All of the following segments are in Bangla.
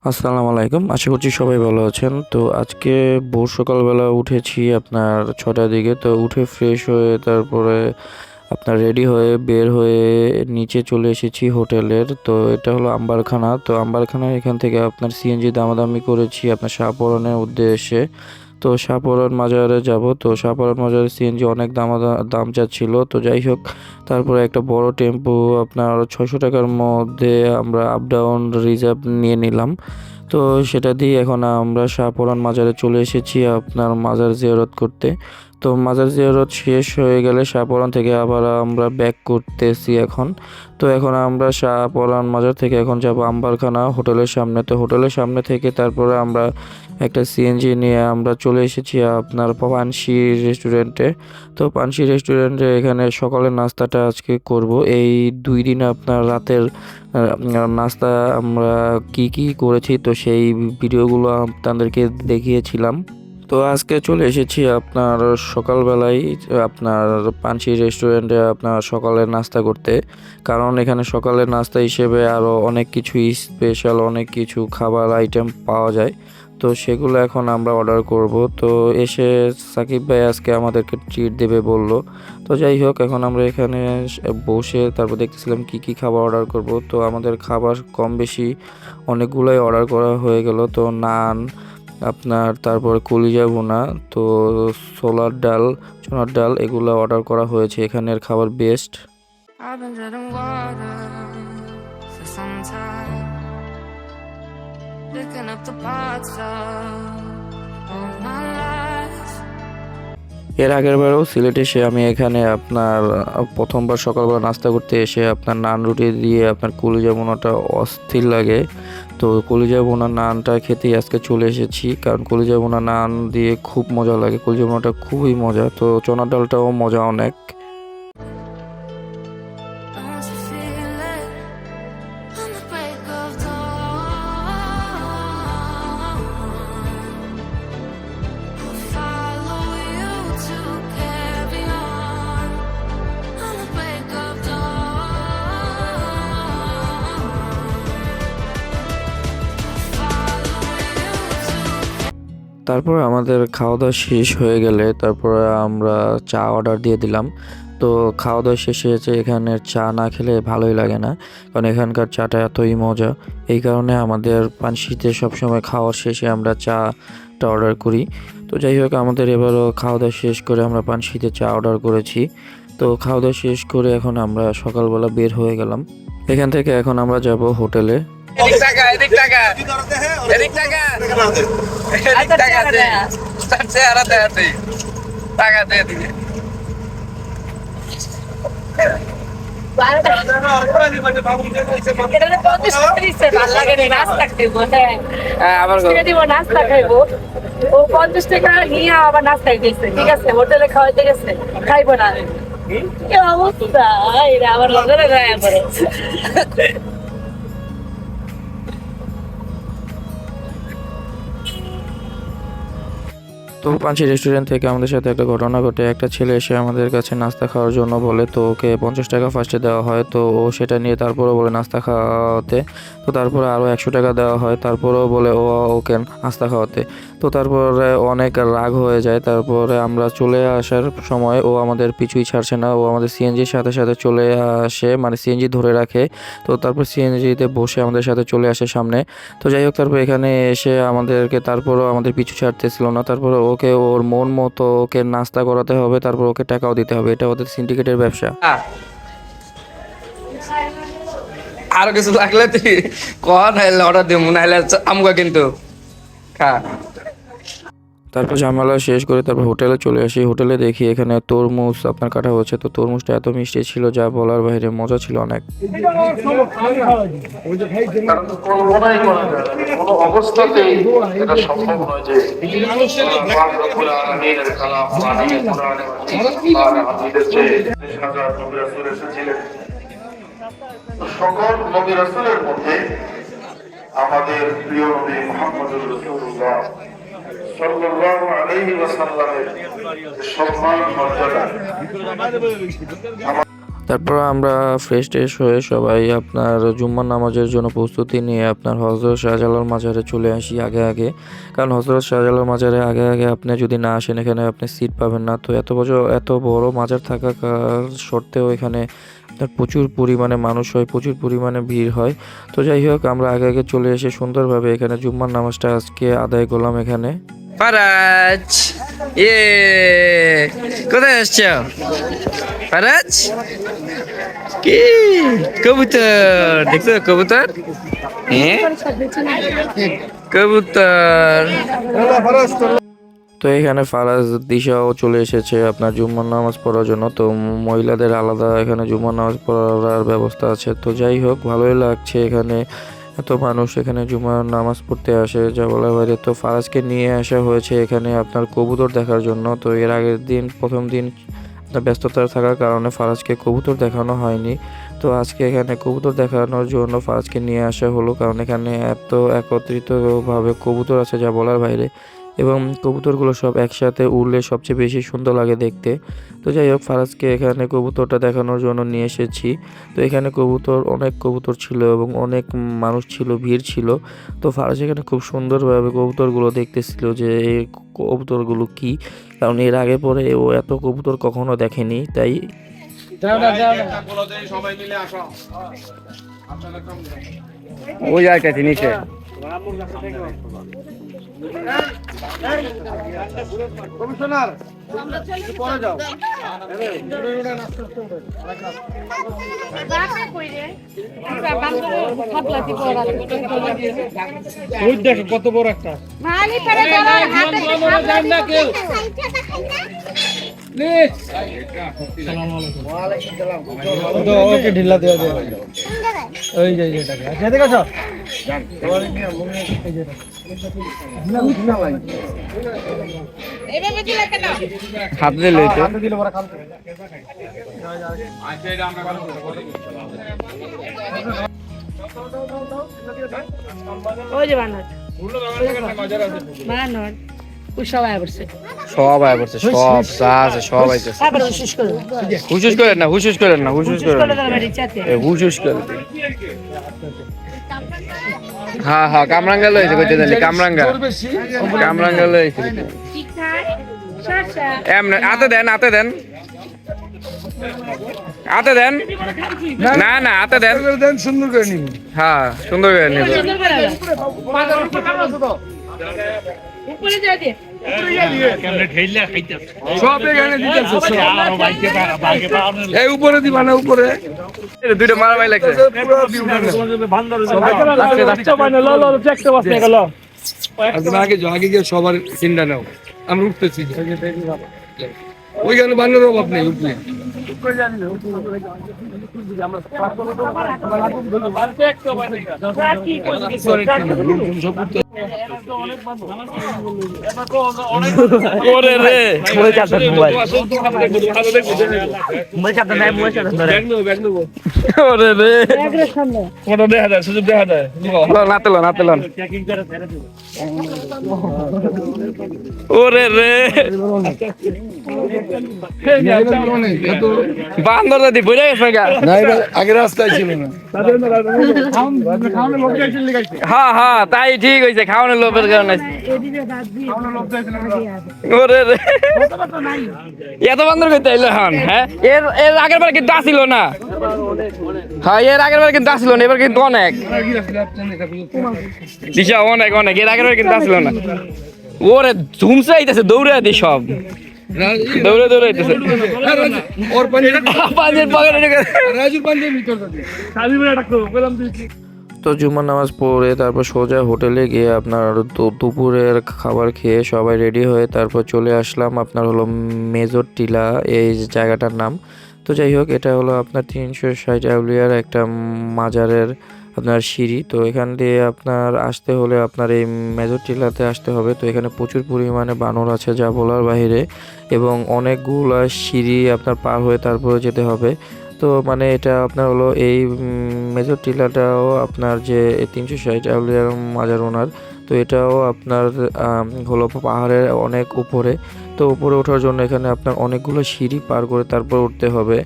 আসসালামু আলাইকুম। আশা করছি সবাই ভালো আছেন। তো আজকে ভোর সকালবেলা উঠেছি আপনার ৬টার দিকে। তো উঠে ফ্রেশ হয়ে তারপরে আপনার রেডি হয়ে বের হয়ে নিচে চলে এসেছি হোটেলের। তো এটা হলো আম্বারখানা। তো আম্বারখানার এখান থেকে আপনার সিএনজি দামাদামি করেছি আপনার শাহপরানের উদ্দেশ্যে। তো শাহপরান মাজারে যাব। তো শাহপরান মাজারে সিএনজি অনেক দাম চাচ্ছিল। তো যাই হোক, তারপরে একটা বড় টেম্পো আপনার ৬০০ টাকার মধ্যে আমরা আপ ডাউন রিজার্ভ নিয়ে নিলাম। তো সেটা দিয়ে এখন আমরা শাহপরান মাজারে চলে এসেছি আপনার মাজার জিয়ারত করতে। তো মাজার জিয়ারত শেষ হয়ে গেলে শাহপরান থেকে আবার আমরা ব্যাক করতেছি এখন। তো এখন আমরা শাহপরান মাজার থেকে এখন যাব আম্বারখানা হোটেলের সামনে। তো হোটেলের সামনে থেকে তারপরে আমরা একটা সিএনজি নিয়ে আমরা চলে এসেছি আপনার পানশি রেস্টুরেন্টে। তো পানশি রেস্টুরেন্টে এখানে সকালের নাস্তাটা আজকে করব। এই ২ দিন আপনার রাতের নাস্তা আমরা কি কি করেছি তো সেই ভিডিওগুলো আপনাদেরকে দেখিয়েছিলাম। তো আজকে চলে এসেছি আপনার সকালবেলায় আপনার পানশি রেস্টুরেন্টে আপনার সকালের নাস্তা করতে। কারণ এখানে সকালের নাস্তা হিসেবে আরও অনেক কিছু স্পেশাল অনেক কিছু খাবার আইটেম পাওয়া যায়। তো সেগুলো এখন আমরা অর্ডার করব। তো এসে সাকিব ভাই আজকে আমাদেরকে ট্রিট দেবে বলল। তো যাই হোক, এখন আমরা এখানে বসে তারপর দেখতেছিলাম কি কি খাবার অর্ডার করব। তো আমাদের খাবার কম বেশি অনেকগুলোই অর্ডার করা হয়ে গেল। তো নান আপনার তারপর কলিজা ভুনা, তো ছোলার ডাল, চনার ডাল এগুলো অর্ডার করা হয়েছে। এখানের খাবার best. I've been treading water for some time, picking up the parts of my life. এর আগের বারেও সিলেটে এসে আমি এখানে আপনার প্রথমবার সকালবেলা নাস্তা করতে এসে আপনার নান রুটি দিয়ে আপনার কলিজা ভুনাটা অস্থির লাগে। তো কলিজা ভুনা নানটা খেতেই আজকে চলে এসেছি, কারণ কলিজা ভুনা নান দিয়ে খুব মজা লাগে। কলিজা ভুনাটা খুবই মজা। তো চনার ডালটাও মজা অনেক। Don't you feel it on the break of dawn? I'll follow you to carry on the break of dawn. Follow you to. তারপর আমাদের খাওয়া দাওয়া শেষ হয়ে গেলে তারপরে আমরা চা অর্ডার দিয়ে দিলাম। তো খাওয়া দাওয়া শেষে হয়েছে, এখানের চা না খেলে ভালোই লাগে না, কারণ এখানকার চাটা এতই মজা। এই কারণে আমাদের পানশিতে সবসময় খাওয়ার শেষে আমরা চাটা অর্ডার করি। তো যাই হোক, আমাদের এবারও খাওয়া দাওয়া শেষ করে আমরা পানশিতে চা অর্ডার করেছি। তো খাওয়া দাওয়া শেষ করে এখন আমরা সকালবেলা বের হয়ে গেলাম। এখান থেকে এখন আমরা যাব হোটেলে। এদিক টাকা এদিক টাকা এদিক টাকা এদিক টাকা দে তার চেহারা দে তুই টাকা দে দিকে আবার নাস্তা খাইবো ও 50 টাকা নিয়ে আবার নাস্তা গেছে, ঠিক আছে, হোটেলে খাওয়াইতে গেছে, খাইবো না। কি অবস্থা, এরা আবার লগরে গায়ে পড়ে। তো পানশি রেস্টুরেন্ট থেকে আমাদের সাথে একটা ঘটনা ঘটে। একটা ছেলে এসে আমাদের কাছে নাস্তা খাওয়ার জন্য বলে। তো ওকে 50 টাকা ফার্স্টে দেওয়া হয়। তো ও সেটা নিয়ে তারপরেও বলে নাস্তা খাওয়াতে। তো তারপরে আরও 100 টাকা দেওয়া হয়। তারপরেও বলে ওকে নাস্তা খাওয়াতে। তো তারপরে অনেক রাগ হয়ে যায়। তারপরে আমরা চলে আসার সময় ও আমাদের পিছুই ছাড়ছে না। ও আমাদের সিএনজির সাথে সাথে চলে আসে, মানে সিএনজি ধরে রাখে। তো তারপর সিএনজিতে বসে আমাদের সাথে চলে আসে সামনে। তো যাই হোক, তারপর এখানে এসে আমাদেরকে তারপরও আমাদের পিছু ছাড়তেছিল না। তারপরে ওকে ওর মন মতো ওকে নাস্তা করাতে হবে, তারপর ওকে টাকাও দিতে হবে। এটা ওদের সিন্ডিকেটের ব্যবসা। আরো কিছু লাগলে তুই কন অর্ডার দিব নাইলে আমগা কিন্তু খা তারপর ঝামেলা শেষ করে তারপর হোটেলে চলে আসি। হোটেলে দেখি এখানে তরমুজ আপনার কাটা হচ্ছে। তো তরমুজটা এত মিষ্টি ছিল যা বলার বাইরে, মজা ছিল অনেক। কোনো অবস্থাতেই এটা সম্ভব নয় যে সকল নবী রাসূলের মধ্যে আমাদের প্রিয় নবী মুহাম্মদুর রাসূলুল্লাহ সাল্লাল্লাহু আলাইহি ওয়াসাল্লামের সম্মান মর্যাদা তারপর আমরা ফ্রেশ ট্রেশ হয়ে সবাই আপনার জুম্মার নামাজের জন্য প্রস্তুতি নিয়ে আপনার হজরত শাহজালাল মাজারে চলে আসি আগে আগে। কারণ হজরত শাহজালাল মাজারে আগে আগে আপনি যদি না আসেন এখানে আপনি সিট পাবেন না। তো এত বড় মাজার থাকা সত্ত্বেও এখানে আপনার প্রচুর পরিমাণে মানুষ হয়, প্রচুর পরিমাণে ভিড় হয়। তো যাই হোক আমরা আগে আগে চলে এসে সুন্দরভাবে এখানে জুম্মার নামাজটা আজকে আদায় করলাম এখানে। ফারাজ কোথায় আসছো ফারাজ? কি কবুতর দেখছো? কবুতর, হ্যাঁ কবুতর। তো এখানে ফারাজ দিশাও চলে এসেছে আপনার জুম্মার নামাজ পড়ার জন্য। তো মহিলাদের আলাদা এখানে জুম্মার নামাজ পড়ার ব্যবস্থা আছে। তো যাই হোক ভালোই লাগছে এখানে এত মানুষ এখানে জুম্মার নামাজ পড়তে আসে যা বলার বাইরে। তো ফারাজকে নিয়ে আসা হয়েছে এখানে আপনার কবুতর দেখার জন্য। তো এর আগের দিন প্রথম দিন আপনার ব্যস্ততা থাকার কারণে ফারাজকে কবুতর দেখানো হয়নি। তো আজকে এখানে কবুতর দেখানোর জন্য ফারাজকে নিয়ে আসা হলো, কারণ এখানে এত একত্রিতভাবে কবুতর আছে যা বলার বাইরে, এবং কবুতরগুলো সব একসাথে উড়লে সবচেয়ে বেশি সুন্দর লাগে দেখতে। তো যাই হোক ফারাজকে এখানে কবুতরটা দেখানোর জন্য নিয়ে এসেছি। তো এখানে অনেক কবুতর ছিল এবং অনেক মানুষ ছিল, ভিড় ছিল। তো ফারাজ এখানে খুব সুন্দরভাবে কবুতরগুলো দেখতেছিল যে এই কবুতরগুলো কি, কারণ এর আগে পরে ও এত কবুতর কখনো দেখেনি। তাই ওই যাইতেছি নিচে। কত বড় একটা ওকে ঢিলা দেওয়া যায়। ওই যে দেখো হাত দিলে তো ওই যে বানর বানর ওই সবাই বসছে, সবাই বলছে, সব যা আছে সব আইতেছে। তারপরে শেষ করে হুশুস করেন না, হুশুস করেন না, হুশুস করেন না, চাতে হুশুস করেন। হ্যাঁ হ্যাঁ কামরাঙ্গা লইছে কইতে দিলে, কামরাঙ্গা লইছে এমন আতে দেন, আতে দেন, আতে দেন, না না আতে দেন, সুন্দর করে নিন। হ্যাঁ সুন্দর করে নিব। উপরে যাই দে সব এখানে দিতেছে এই উপরে দিবা না, উপরে দুইটা মারামারি লাগছে। আগে যাও, আগে গিয়ে সবার চিন্তা নাও, আমরা উঠতেছি। ওইখানে বানানোর অভাব নেই, উঠলে ওরে রে ওরে রে ফটো দেখা যায়, সুযোগ দেখা যায়। নাতে লন, নাতে লন। ওরে রে বান্দর দাদি বইরে গেছে গা। আগে রাস্তায় ছিল না। হ্যাঁ হ্যাঁ তাই ঠিক হয়েছে, খাওয়ানোর লোভের কারণে। ওরে রে এত বান্দর করতে আইলো এখন? হ্যাঁ এর আগের বার কিন্তু আসিল না। হ্যাঁ এর আগের বার কিন্তু আসিল না, এবার কিন্তু অনেক দিশা, অনেক অনেক। এর আগের বার কিন্তু আসিল না। ওরে ঝুমসে আইতেছে, দৌড়ে দি সব, দৌড়ে দৌড়ে আইতেছে। ওর পাঞ্জের পকেটে ঢুকে রাজুর পাঞ্জের ভিতর তো জুম্মার নামাজ পড়ে তারপর সোজা হোটেলে গিয়ে আপনার দুপুরের খাবার খেয়ে সবাই রেডি হয়ে তারপর চলে আসলাম আপনার হলো মেজর টিলা, এই জায়গাটার নাম। তো যাই হোক এটা হলো আপনার 360 আউলিয়ার একটা মাজারের আপনার সিঁড়ি। তো এখান দিয়ে আপনার আসতে হলে আপনার এই মেজর টিলাতে আসতে হবে। তো এখানে প্রচুর পরিমাণে বানর আছে যা বলার বাইরে, এবং অনেকগুলো সিঁড়ি আপনার পার হয়ে তারপরে যেতে হবে। তো মানে এটা আপনার হলো এই মেজর টিলাটাও আপনার যে 360 আউলিয়ার মাজার ওনার, তো এটাও আপনার হলো পাহাড়ের অনেক উপরে। তো উপরে ওঠার জন্য এখানে আপনার অনেকগুলো সিঁড়ি পার করে তারপর উঠতে হবে।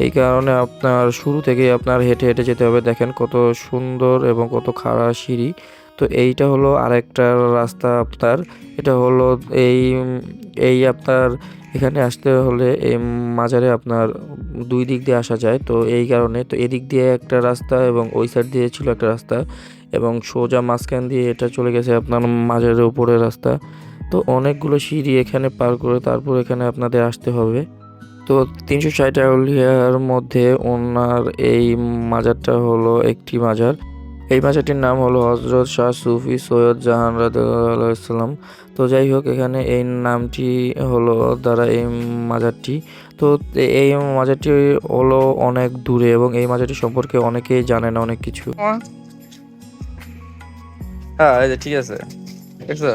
এই কারণে আপনার শুরু থেকেই আপনার হেঁটে হেঁটে যেতে হবে। দেখেন কত সুন্দর এবং কত খাড়া সিঁড়ি। তো এইটা হলো আরেকটা রাস্তা আপনার, এটা হলো এই আপনার এখানে আসতে হলে এই মাজারে আপনার 2 দিক দিয়ে আসা যায়। তো এই কারণে তো এদিক দিয়ে একটা রাস্তা এবং ওই সাইড দিয়ে ছিল একটা রাস্তা এবং সোজা মাঝখান দিয়ে এটা চলে গেছে আপনার মাজারের উপরের রাস্তা। তো অনেকগুলো সিঁড়ি এখানে পার করে তারপর এখানে আপনাদের আসতে হবে। তো 360 আউলিয়ার মধ্যে ওনার এই মাজারটা হলো একটি মাজার। এই মাজারটির নাম হলো হজরত শাহ সুফি সৈয়দ জাহান রাদিয়াল্লাহু। তো যাই হোক, এখানে এই নামটি হলো দ্বারা এই মাজারটি। তো এই মাজারটি হলো অনেক দূরে এবং এই মাজারটি সম্পর্কে অনেকেই জানে না অনেক কিছু। হ্যাঁ এই যে ঠিক আছে, দেখছো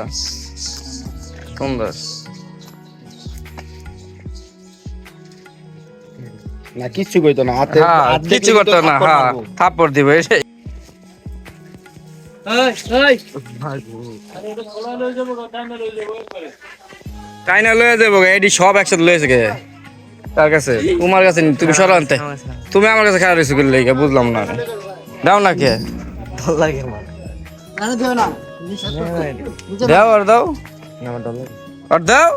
সুন্দর। না কিচ্ছু কইতো না, হাতে হ্যাঁ কিছু করতো না, হ্যাঁ থাপ্পড় দিবে এটাই। টাইনা লয়ে যাবো এডি সব একসাথে লয়েছে গে তার কাছে, তোমার কাছে নি, তুমি সর আনতে, তুমি আমার কাছে খারাপ রেসু করলে বুঝলাম না। দাও না কে দাও আর দাও আর দাও।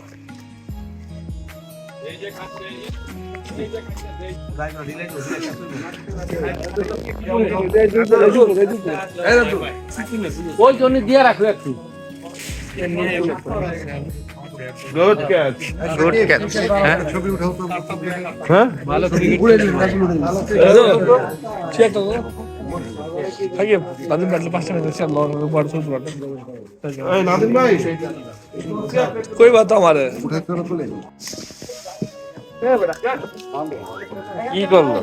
ওই জন্য দিয়ে রাখো একটু। Good catch. হ্যাঁ ভালো कोई बात हमारे কি করলো?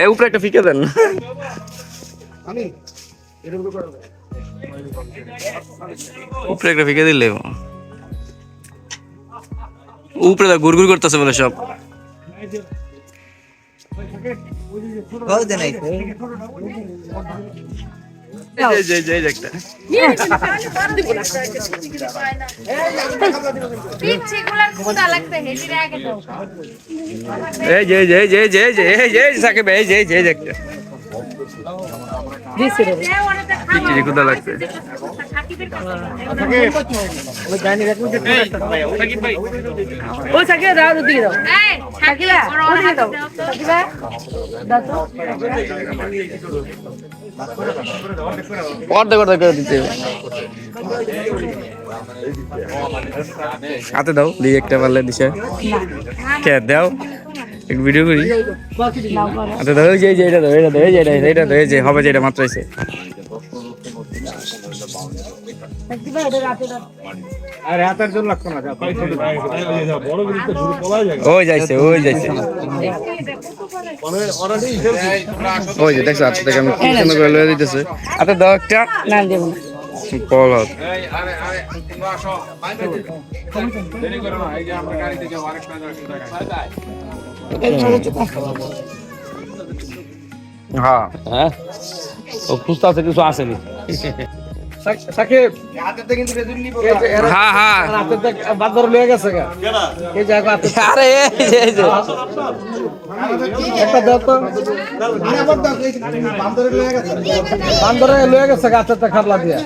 এই উপরে একটা ফিকে দেন। উপরে একটা ফিকে দিলে উপরে দা গুড়গুড় করতেছে বলে সব। ওই সাকিরা দাও দিকে দাও, সাকিরা ওদিকে দাও, সাকিরা দাও তো। অর্ধেক অর্ধেক করে দিতে হবে। হাতে দাও দিয়ে একটা পারলে দিছে কে দাও এক ভিডিও করি। আচ্ছা দাও যে এটা দাও, এটা দাও, এটা দাও, এই যে হবে যেটা মাত্র আছে। আরে হাতের জন্য লাগতো না, ওই যাইছে ওই যাইছে ওই যে দেখছো আচ্ছা থেকে আমি কি সুন্দর করে লয়ে দিতেছে। আচ্ছা দাও একটা না দেব না। বল হ্যাঁ হ্যাঁ ও খুঁজতে আছে কিছু আসেনি। সাকিব হ্যাঁ হ্যাঁ বান্দর লয়ে গেছে গা এই জায়গা আরে এই যে একটা দাও তো। বান্দরে লয়ে গেছে গা হাতে খাবলা দিয়া।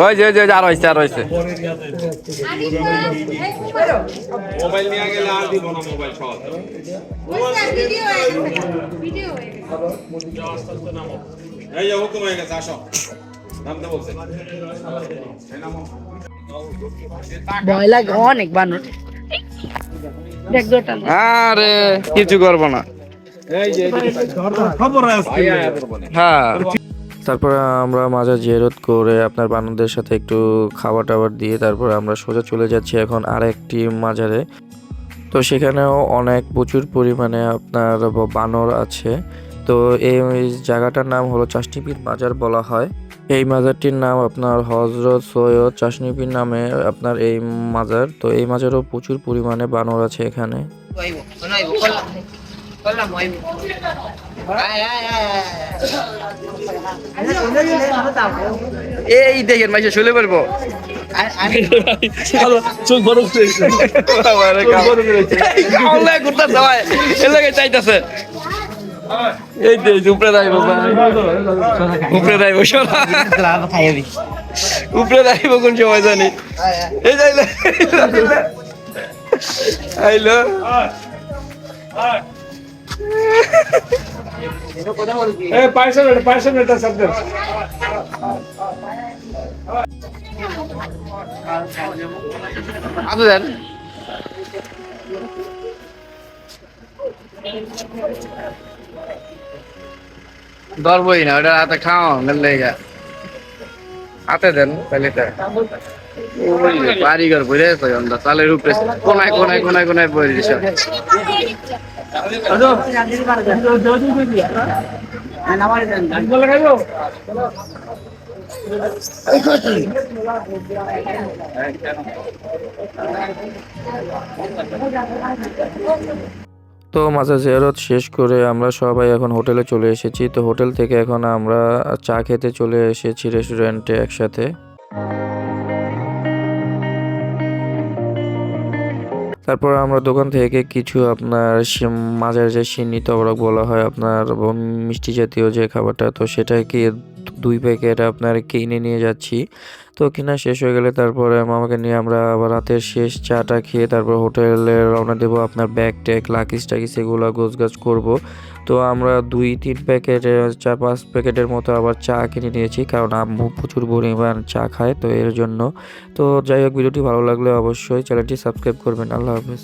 ওই যে আর হইছে আর হইছে। মোবাইল নিয়ে গেলে আর দিব না মোবাইল সহ। ভিডিও এই যে হুকুম হয়ে গেছে, আসো নামতে বলছে। ভয় লাগে অনেক বানর। দেখ দোটা আরে কিছু করবো না। খবর আছে। হ্যাঁ তারপরে আমরা মাজার জিয়ারত করে আপনার বানরদের সাথে একটু খাবার টাবার দিয়ে তারপরে আমরা সোজা চলে যাচ্ছি এখন আরেকটি মাজারে। তো সেখানেও অনেক প্রচুর পরিমাণে আপনার বানর আছে। তো এই জায়গাটার নাম হলো চাষটিপীর মাজার বলা হয়। এই মাজারটির নাম আপনার হজরত সৈয়দ চাশনিপীর নামে আপনার এই মাজার। তো এই মাজারও প্রচুর পরিমাণে বানর আছে এখানে। এই দেখেন মাইসে শুলে পারবো চোখ বড় করেছে চাইতেছে এই যে উপরে যাইব উপরে যাইব উপরে যাইব কোন সময় জানি এই যাইলে আইলো পার্সোনাল একটা সাবজেক্ট আচ্ছা দেন ধরবই না ওটা হাতে খাও লেগে হাতে দেন তাহলে কারিগর বইরে চালের উপরে কোনায় কোনায় কোনায় কোনায় বই দিছে তো মাজার জিয়ারত শেষ করে আমরা সবাই এখন হোটেলে চলে এসেছি। তো হোটেল থেকে এখন আমরা চা খেতে চলে এসেছি রেস্টুরেন্টে একসাথে। তারপর আমরা দোকান থেকে কিছু আপনার মাজার যে সিন্নি তবরক বলা হয় আপনার মিষ্টি জাতীয় যে খাবারটা, তো সেটাকে 2 প্যাকেট আপনার কিনে নিয়ে যাচ্ছি। তো কিনা শেষ হয়ে গেলে তারপরে মামাকে নিয়ে আমরা আবার রাতের শেষ চাটা খেয়ে তারপর হোটেলে রওনা দেবো। আপনার ব্যাগ ট্যাগ লাকিস টাকিস এগুলো গোছগাছ করবো। তো আমরা 2-3 প্যাকেটের 4-5 প্যাকেটের মতো আবার চা কিনে নিয়েছি, কারণ আম্মু প্রচুর পরিমাণ চা খায়, তো এর জন্য। তো যাই হোক, ভিডিওটি ভালো লাগলে অবশ্যই চ্যানেলটি সাবস্ক্রাইব করবেন। আল্লাহ হাফেজ।